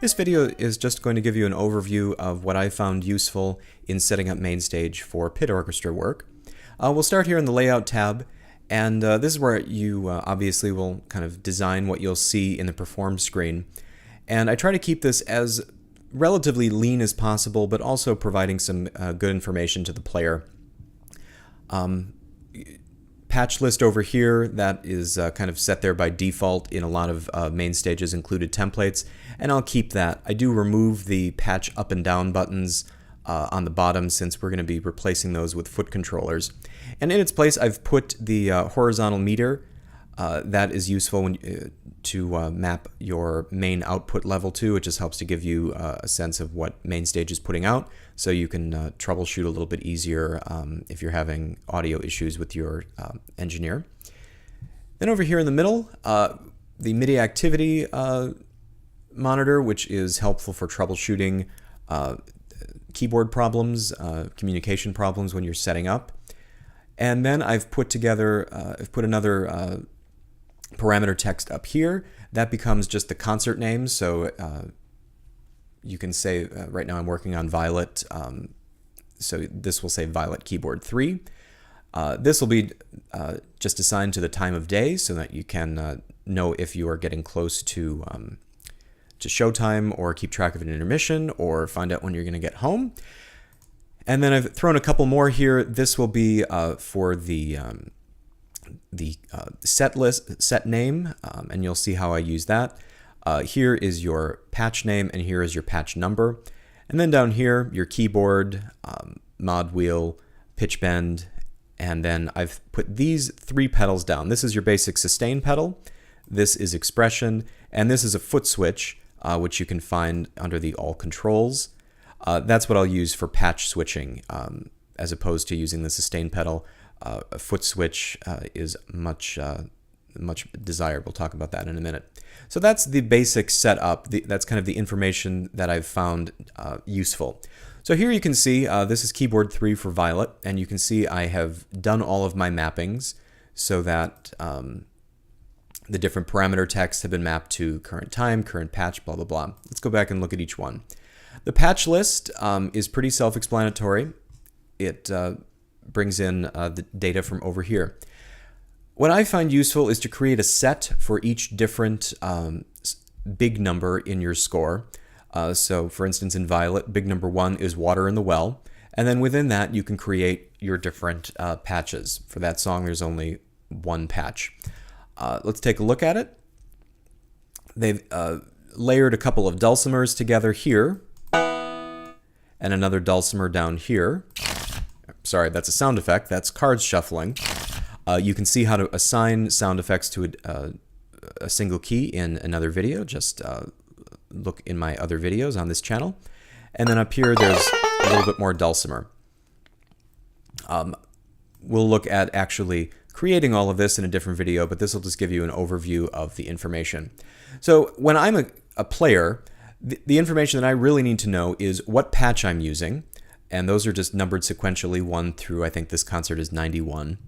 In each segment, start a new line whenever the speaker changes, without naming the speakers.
This video is just going to give you an overview of what I found useful in setting up MainStage for pit orchestra work. We'll start here in the Layout tab, and this is where you obviously will kind of design what you'll see in the Perform screen. And I try to keep this as relatively lean as possible, but also providing some good information to the player. Patch list over here, that is kind of set there by default in a lot of MainStage's included templates, and I'll keep that. I do remove the patch up and down buttons on the bottom since we're going to be replacing those with foot controllers. And in its place, I've put the horizontal meter. That is useful when to map your main output level to. It just helps to give you a sense of what MainStage is putting out, so you can troubleshoot a little bit easier if you're having audio issues with your engineer. Then over here in the middle, the Midi activity monitor, which is helpful for troubleshooting keyboard problems, communication problems when you're setting up. And then I've put together, I've put another parameter text up here. That becomes just the concert name. So you can say, right now I'm working on Violet, so this will say Violet Keyboard 3. This will be just assigned to the time of day so that you can know if you are getting close to showtime, or keep track of an intermission, or find out when you're going to get home. And then I've thrown a couple more here. This will be for the set name, and you'll see how I use that. Here is your patch name, and here is your patch number. And then down here, your keyboard, mod wheel, pitch bend, and then I've put these three pedals down. This is your basic sustain pedal, this is expression, and this is a foot switch, which you can find under the all controls. That's what I'll use for patch switching, as opposed to using the sustain pedal. A foot switch is much desired. We'll talk about that in a minute. So that's the basic setup. That's kind of the information that I've found useful. So here you can see this is keyboard 3 for Violet, and you can see I have done all of my mappings so that the different parameter texts have been mapped to current time, current patch, blah, blah, blah. Let's go back and look at each one. The patch list is pretty self-explanatory. It brings in the data from over here. What I find useful is to create a set for each different big number in your score. So for instance, in Violet, big number 1 is water in the well. And then within that, you can create your different patches. For that song, there's only one patch. Let's take a look at it. They've layered a couple of dulcimers together here, and another dulcimer down here. Sorry, that's a sound effect. That's cards shuffling. You can see how to assign sound effects to a single key in another video. Just look in my other videos on this channel. And then up here, there's a little bit more dulcimer. We'll look at actually creating all of this in a different video, but this will just give you an overview of the information. So when I'm a player, the information that I really need to know is what patch I'm using. And those are just numbered sequentially 1 through, I think this concert is 91.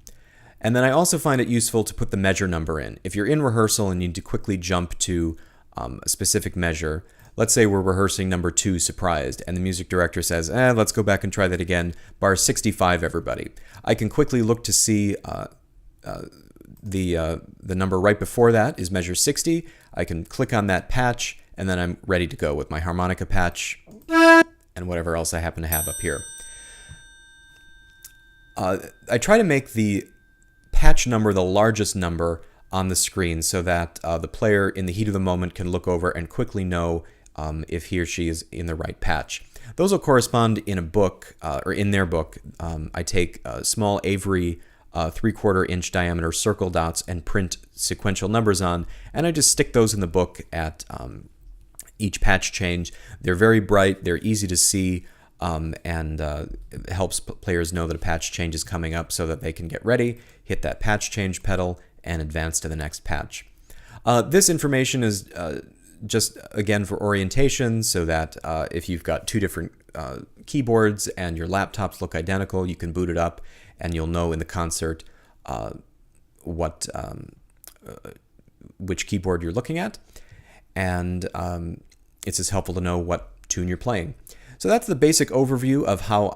And then I also find it useful to put the measure number in. If you're in rehearsal and need to quickly jump to a specific measure, let's say we're rehearsing number 2, Surprised, and the music director says, let's go back and try that again, bar 65, everybody. I can quickly look to see the number right before that is measure 60. I can click on that patch, and then I'm ready to go with my harmonica patch and whatever else I happen to have up here. I try to make the patch number the largest number on the screen so that the player in the heat of the moment can look over and quickly know if he or she is in the right patch. Those will correspond in a book, or in their book. I take small Avery 3/4 inch diameter circle dots and print sequential numbers on, and I just stick those in the book at each patch change. They're very bright, they're easy to see, and it helps players know that a patch change is coming up so that they can get ready, hit that patch change pedal, and advance to the next patch. This information is just, again, for orientation, so that if you've got two different keyboards and your laptops look identical, you can boot it up and you'll know in the concert which keyboard you're looking at. And it's just helpful to know what tune you're playing. So that's the basic overview of how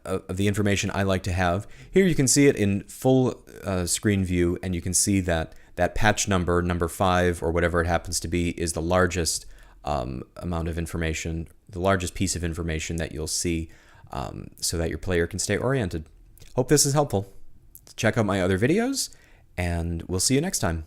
of the information I like to have. Here you can see it in full screen view, and you can see that patch number, number 5, or whatever it happens to be, is the largest amount of information, the largest piece of information that you'll see, so that your player can stay oriented. Hope this is helpful. Check out my other videos, and we'll see you next time.